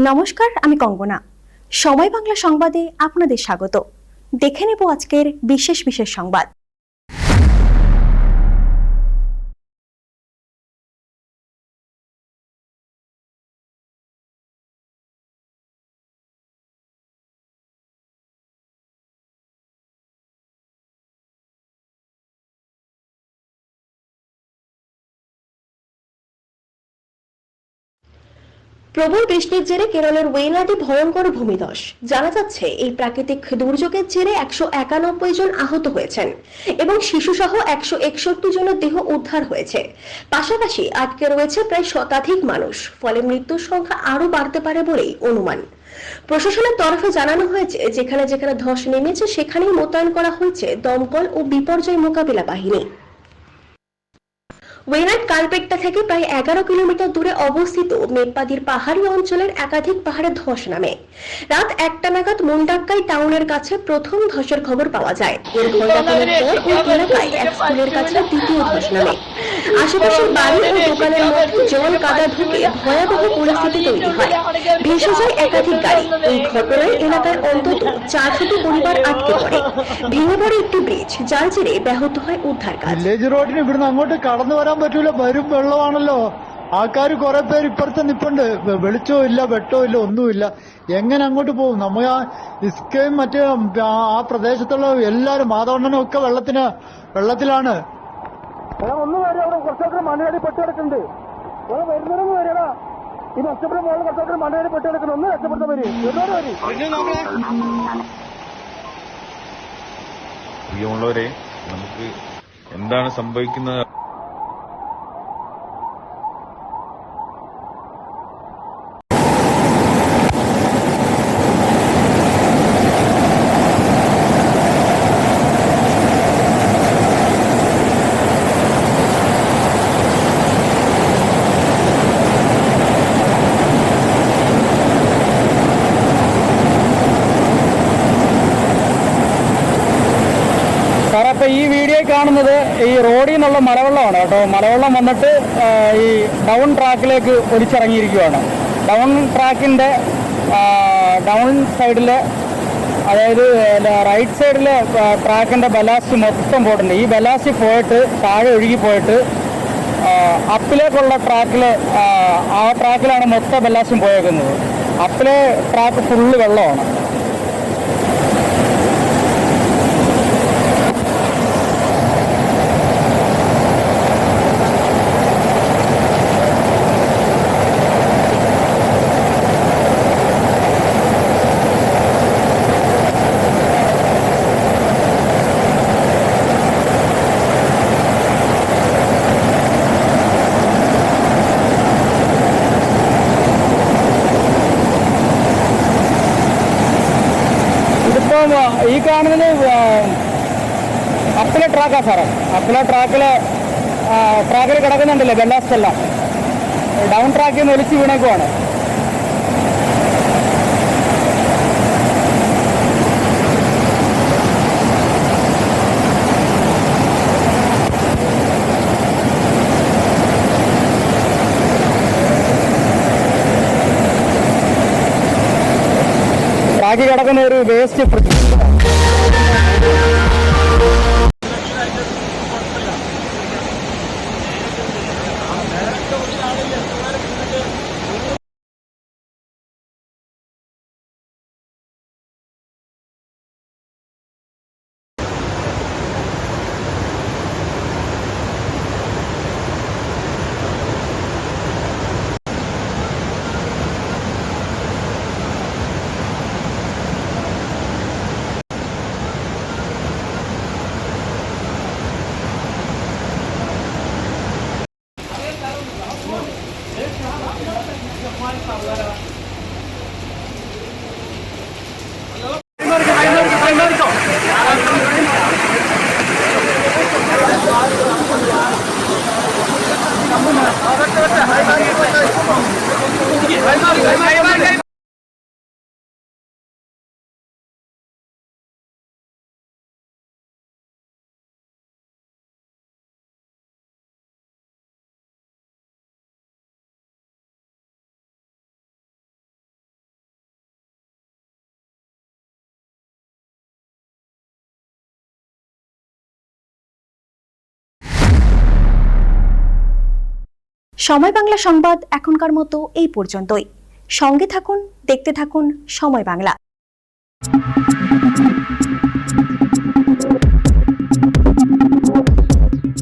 নমস্কার, আমি কঙ্গনা। সময় বাংলা সংবাদে আপনাদের স্বাগত। দেখে নেব আজকের বিশেষ বিশেষ সংবাদ। প্রবল বৃষ্টির জেরে কেরলের ওয়েনাডে ভয়ঙ্কর ভূমিধস। জানা যাচ্ছে এই প্রাকৃতিক দুর্যোগের জেরে 191 জন আহত হয়েছেন এবং শিশুসহ 161 জনের দেহ উদ্ধার হয়েছে। পাশাপাশি আটকে রয়েছে প্রায় শতাধিক মানুষ, ফলে মৃত্যুর সংখ্যা আরো বাড়তে পারে বলেই অনুমান। প্রশাসনের তরফে জানানো হয়েছে যেখানে যেখানে ধস নেমেছে সেখানেই মোতায়েন করা হয়েছে দমকল ও বিপর্যয় মোকাবিলা বাহিনী। ওয়েনাড কালপেট্টা থেকে প্রায় 11 কিলোমিটার দূরে অবস্থিত মেপ্পাদির পাহাড়ি অঞ্চলের একাধিক পাহাড়ে ধস নামে। রাত 1টা নাগাদ মুন্ডাক্কাই টাউনের কাছে প্রথম ধসের খবর পাওয়া যায়। এর ঘণ্টাখানেক পর ওই এলাকায় এক স্কুলের কাছে দ্বিতীয় ধস নামে। আশেপাশের বাড়ি ও দোকানের মধ্যে জল কাদা ঢুকে ভয়াবহ পরিস্থিতি তৈরি হয়। ভেসে যায় একাধিক গাড়ি। এই ঘটনায় এলাকায় অন্তত 400টি পরিবার আটকে পড়ে। ভেঙে পড়ে একটি ব্রিজ, যার জেরে ব্যাহত হয় উদ্ধার কাজ। പറ്റൂല, വരും വെള്ളമാണല്ലോ. ആൾക്കാർ കുറെ പേര് ഇപ്പുറത്ത് നിപ്പുണ്ട്. വെളിച്ചവും ഇല്ല, വെട്ടവും ഇല്ല, ഒന്നുമില്ല. എങ്ങനെ അങ്ങോട്ട് പോകും? നമ്മ ആ ഇസ്കയും മറ്റേ ആ പ്രദേശത്തുള്ള എല്ലാരും മാതവണ്ണനും ഒക്കെ വെള്ളത്തിലാണ്. ഒന്നും വരെ അവിടെ കുറച്ചൊക്കെ മണ്ണിനടി പെട്ട് കിടക്കുന്നുണ്ട്. വരുന്നവരൊന്നും വരികടാ. ഈ നഷ്ടപ്പെട്ട മുകളിൽ കുറച്ചൊക്കെ മണ്ണിനടി പെട്ട് കിടക്കുന്നു. ഒന്ന് രക്ഷപ്പെടുത്താൻ വരും. പ്രിയമുള്ളവരെ, നമുക്ക് എന്താണ് സംഭവിക്കുന്നത്? ഈ വീഡിയോ കാണുന്നത് ഈ റോഡിൽ നിന്നുള്ള മലവെള്ളമാണ് കേട്ടോ. മലവെള്ളം വന്നിട്ട് ഈ ഡൗൺ ട്രാക്കിലേക്ക് ഒലിച്ചിറങ്ങിയിരിക്കുകയാണ്. ഡൗൺ ട്രാക്കിൻ്റെ ഡൗൺ സൈഡിൽ, അതായത് റൈറ്റ് സൈഡിലെ ട്രാക്കിൻ്റെ ബലാസ്റ്റ് മൊത്തം പോയിട്ടുണ്ട്. ഈ ബലാസ്റ്റ് പോയിട്ട് താഴെ ഒഴുകി പോയിട്ട് അപ്പിലേക്കുള്ള ട്രാക്കിൽ, ആ ട്രാക്കിലാണ് മൊത്തം ബലാസ്റ്റും പോയേക്കുന്നത്. അപ്പിലെ ട്രാക്ക് ഫുള്ള് വെള്ളമാണ്. ഈ കാണുന്നത് അപ്പിലെ ട്രാക്കാണ് സാറേ. അപ്പിലെ ട്രാക്കിൽ കിടക്കുന്നുണ്ടല്ലേ ബെല്ലാസ്റ്റ് എല്ലാം. ഡൗൺ ട്രാക്കിൽ നിന്ന് ഒലിച്ച് വീണേക്കുവാണ്. ട്രാക്കിൽ കിടക്കുന്ന ഒരു വേസ്റ്റ് সময় বাংলা সংবাদ এখনকার মতো এই পর্যন্তই। সঙ্গে থাকুন, দেখতে থাকুন সময় বাংলা।